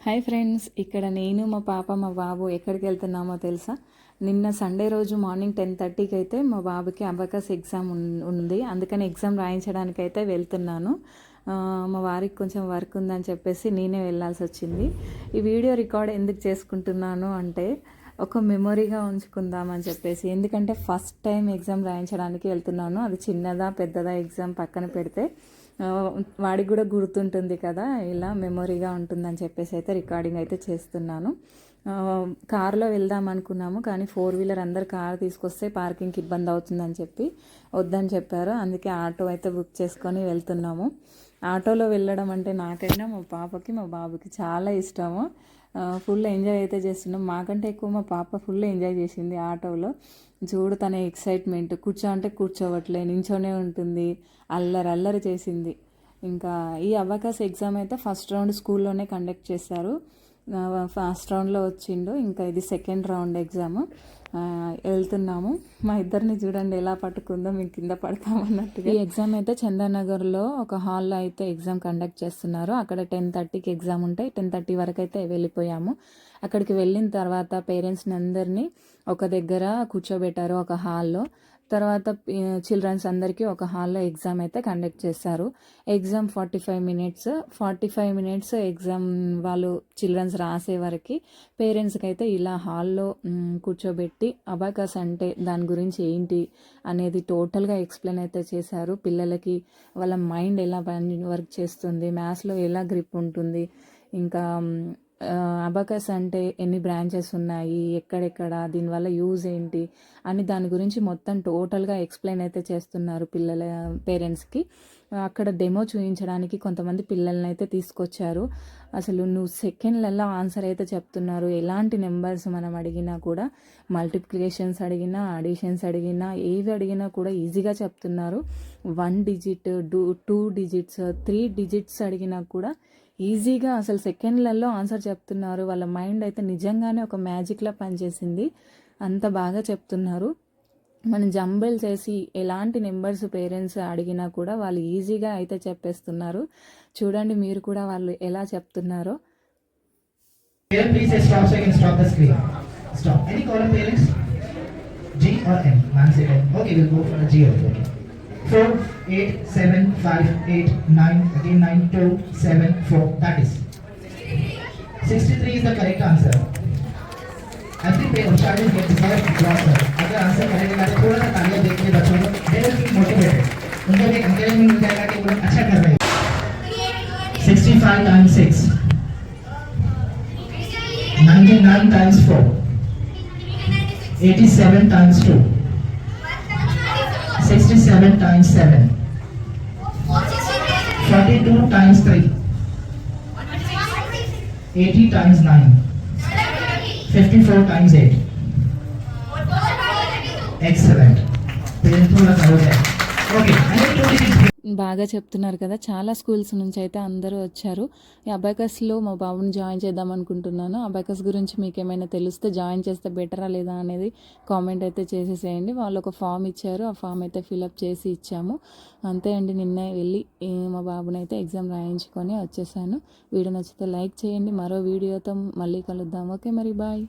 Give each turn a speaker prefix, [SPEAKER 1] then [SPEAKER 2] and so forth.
[SPEAKER 1] Hi friends, ఇక్కడ నేను మా పాప మా బాబు ఎక్కడికి వెళ్తున్నామో తెలుసా? నిన్న సండే రోజు మార్నింగ్ 10:30కి అయితే మా బాబుకి అబాకస్ ఎగ్జామ్ ఉంది. అందుకని ఎగ్జామ్ రాయించడానికి అయితే వెళ్తున్నాను. మా వారికి కొంచెం వర్క్ ఉందని చెప్పేసి నేనే వెళ్ళాల్సి వచ్చింది. ఈ వీడియో రికార్డ్ ఎందుకు చేసుకుంటున్నాను అంటే ఒక మెమొరీగా ఉంచుకుందామని చెప్పేసి. ఎందుకంటే ఫస్ట్ టైం ఎగ్జామ్ రాయించడానికి వెళ్తున్నాను. అది చిన్నదా పెద్దదా ఎగ్జామ్ పక్కన పెడితే వాడికి కూడా గుర్తుంటుంది కదా, ఇలా మెమొరీగా ఉంటుందని చెప్పేసి అయితే రికార్డింగ్ అయితే చేస్తున్నాను. కారులో వెళ్దాం అనుకున్నాము, కానీ 4 వీలర్ అందరు కారు తీసుకొస్తే పార్కింగ్కి ఇబ్బంది అవుతుందని చెప్పి వద్దని చెప్పారు. అందుకే ఆటో అయితే బుక్ చేసుకొని వెళ్తున్నాము. ఆటోలో వెళ్ళడం అంటే నాకైనా మా పాపకి మా బాబుకి చాలా ఇష్టము. ఫుల్ ఎంజాయ్ అయితే చేస్తున్నాం. మాకంటే ఎక్కువ మా పాప ఫుల్ ఎంజాయ్ చేసింది ఆటోలో. చూడు తన ఎక్సైట్మెంట్, కూర్చో అంటే కూర్చోవట్లే, నించోనే ఉంటుంది, అల్లరి అల్లరి చేసింది. ఇంకా ఈ అబాకస్ ఎగ్జామ్ అయితే ఫస్ట్ రౌండ్ స్కూల్లోనే కండక్ట్ చేశారు. ఫస్ట్ రౌండ్లో వచ్చిండు. ఇంకా ఇది సెకండ్ రౌండ్ ఎగ్జామ్. వెళ్తున్నాము. మా ఇద్దరిని చూడండి ఎలా పట్టుకుందో, మేము కింద పడతామన్నట్టుగా. ఈ ఎగ్జామ్ అయితే చందానగర్లో ఒక హాల్లో అయితే ఎగ్జామ్ కండక్ట్ చేస్తున్నారు. అక్కడ 10:30కి ఎగ్జామ్ ఉంటాయి. 10:30 వరకు అయితే వెళ్ళిపోయాము. అక్కడికి వెళ్ళిన తర్వాత పేరెంట్స్ని అందరినీ ఒక దగ్గర కూర్చోబెట్టారు ఒక హాల్లో. తర్వాత చిల్డ్రన్స్ అందరికీ ఒక హాల్లో ఎగ్జామ్ అయితే కండక్ట్ చేశారు. ఎగ్జామ్ 45 మినిట్స్ ఎగ్జామ్ వాళ్ళు చిల్డ్రన్స్ రాసే వరకు పేరెంట్స్కి అయితే ఇలా హాల్లో కూర్చోబెట్టి అబాకస్ అంటే దాని గురించి ఏంటి అనేది టోటల్గా ఎక్స్ప్లెయిన్ అయితే చేశారు. పిల్లలకి వాళ్ళ మైండ్ ఎలా వర్క్ చేస్తుంది, మ్యాథ్స్లో ఎలా గ్రిప్ ఉంటుంది, ఇంకా అబాకస్ అంటే ఎన్ని బ్రాంచెస్ ఉన్నాయి, ఎక్కడెక్కడ, దీనివల్ల యూజ్ ఏంటి అని దాని గురించి మొత్తం టోటల్గా ఎక్స్ప్లెయిన్ అయితే చేస్తున్నారు పిల్లల పేరెంట్స్కి. అక్కడ డెమో చూపించడానికి కొంతమంది పిల్లల్ని అయితే తీసుకొచ్చారు. అసలు నువ్వు సెకండ్లలో ఆన్సర్ అయితే చెప్తున్నారు. ఎలాంటి నెంబర్స్ మనం అడిగినా కూడా, మల్టిప్లికేషన్స్ అడిగినా, అడిషన్స్ అడిగినా, ఏవి అడిగినా కూడా ఈజీగా చెప్తున్నారు. 1 డిజిట్, 2 డిజిట్స్, 3 డిజిట్స్ అడిగినా కూడా ఈజీగా అసలు సెకండ్లలో ఆన్సర్ చెప్తున్నారు. వాళ్ళ మైండ్ అయితే నిజంగానే ఒక మ్యాజిక్లా పనిచేసింది. అంత బాగా చెప్తున్నారు. మనం జంబుల్ చేసి ఎలాంటి నెంబర్స్ పేరెంట్స్ అడిగినా కూడా వాళ్ళు ఈజీగా అయితే చెప్పేస్తున్నారు. చూడండి మీరు కూడా వాళ్ళు ఎలా చెప్తున్నారో.
[SPEAKER 2] G 4, 8, 7, 5, 8, 9, again 9, 2, 7, 4, that is 63 is the correct answer. Every child is get the draw sir. अगर आंसर करेगा तो थोड़ा सा तालियां देख के बच्चों को दे दो कि मोटिवेटेड, उनको भी एनकरेजमेंट मिल जाएगा कि वो अच्छा कर रहे हैं. 65 times 6, 99 times 4, 87 times 2, 67 times 7, 42 times 3, 80 times 9, 54 times 8. Excellent. Okay.
[SPEAKER 1] బాగా చెప్తున్నారు కదా. చాలా స్కూల్స్ నుంచి అయితే అందరూ వచ్చారు. ఈ అబాకస్లో మా బాబుని జాయిన్ చేద్దాం అనుకుంటున్నాను. అబాకస్ గురించి మీకు ఏమైనా తెలిస్తే జాయిన్ చేస్తే బెటరా లేదా అనేది కామెంట్ అయితే చేసేసేయండి. వాళ్ళు ఒక ఫామ్ ఇచ్చారు, ఆ ఫామ్ అయితే ఫిలప్ చేసి ఇచ్చాము. అంతే అండి. నిన్న వెళ్ళి మా బాబుని అయితే ఎగ్జామ్ రాయించుకొని వచ్చేసాను. వీడియో నచ్చితే లైక్ చేయండి. మరో వీడియోతో మళ్ళీ కలుద్దాం. ఓకే మరి, బాయ్.